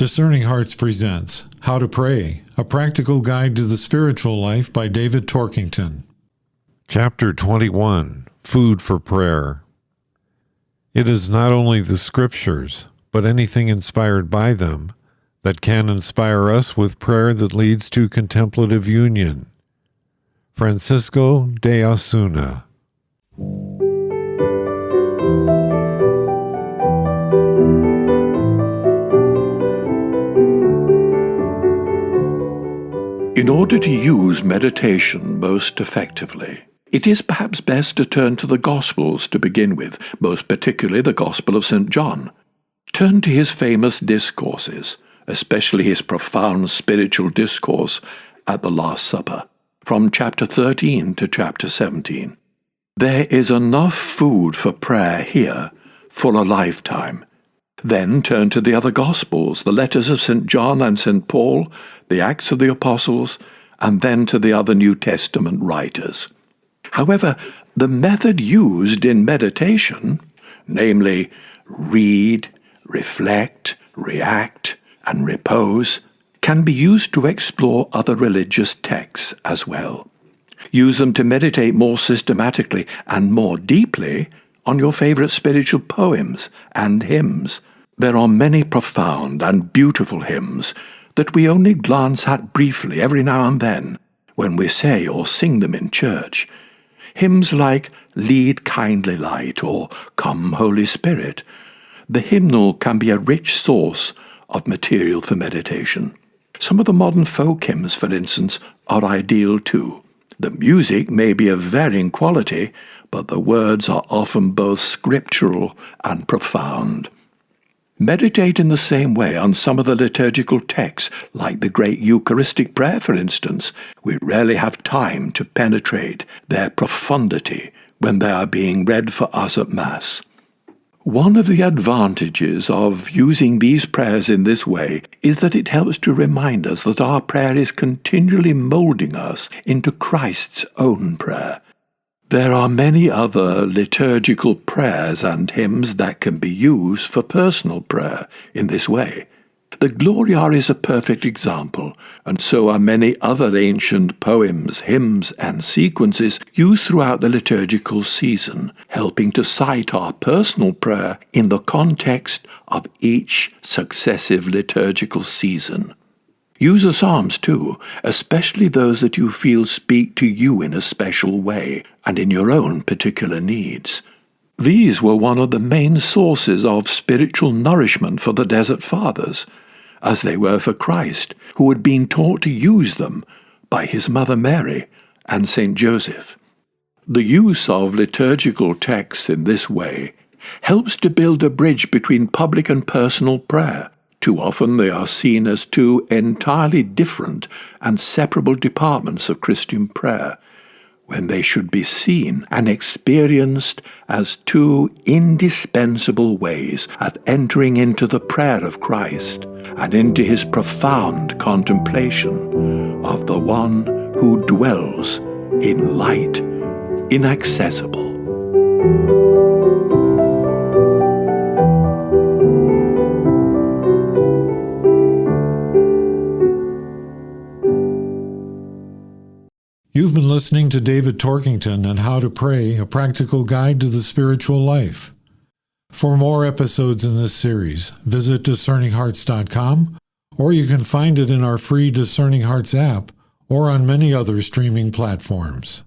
Discerning Hearts presents How to Pray, a practical guide to the spiritual life by David Torkington. Chapter 21, Food for Prayer. It is not only the Scriptures, but anything inspired by them, that can inspire us with prayer that leads to contemplative union. Francisco de Osuna. In order to use meditation most effectively, it is perhaps best to turn to the Gospels to begin with, most particularly the Gospel of St. John. Turn to his famous discourses, especially his profound spiritual discourse at the Last Supper, from chapter 13 to chapter 17. There is enough food for prayer here for a lifetime. Then turn to the other Gospels, the letters of St. John and St. Paul, the Acts of the Apostles, and then to the other New Testament writers. However, the method used in meditation, namely read, reflect, react, and repose, can be used to explore other religious texts as well. Use them to meditate more systematically and more deeply on your favorite spiritual poems and hymns. There are many profound and beautiful hymns that we only glance at briefly every now and then when we say or sing them in church. Hymns like Lead Kindly Light or Come Holy Spirit. The hymnal can be a rich source of material for meditation. Some of the modern folk hymns, for instance, are ideal too. The music may be of varying quality, but the words are often both scriptural and profound. Meditate in the same way on some of the liturgical texts, like the great Eucharistic prayer, for instance. We rarely have time to penetrate their profundity when they are being read for us at Mass. One of the advantages of using these prayers in this way is that it helps to remind us that our prayer is continually molding us into Christ's own prayer. There are many other liturgical prayers and hymns that can be used for personal prayer in this way. The Gloria is a perfect example, and so are many other ancient poems, hymns, and sequences used throughout the liturgical season, helping to cite our personal prayer in the context of each successive liturgical season. Use the Psalms too, especially those that you feel speak to you in a special way and in your own particular needs. These were one of the main sources of spiritual nourishment for the Desert Fathers, as they were for Christ, who had been taught to use them by his mother Mary and St. Joseph. The use of liturgical texts in this way helps to build a bridge between public and personal prayer. Too often they are seen as two entirely different and separable departments of Christian prayer, when they should be seen and experienced as two indispensable ways of entering into the prayer of Christ and into his profound contemplation of the one who dwells in light inaccessible. You've been listening to David Torkington and How to Pray, a practical guide to the spiritual life. For more episodes in this series, visit discerninghearts.com, or you can find it in our free Discerning Hearts app or on many other streaming platforms.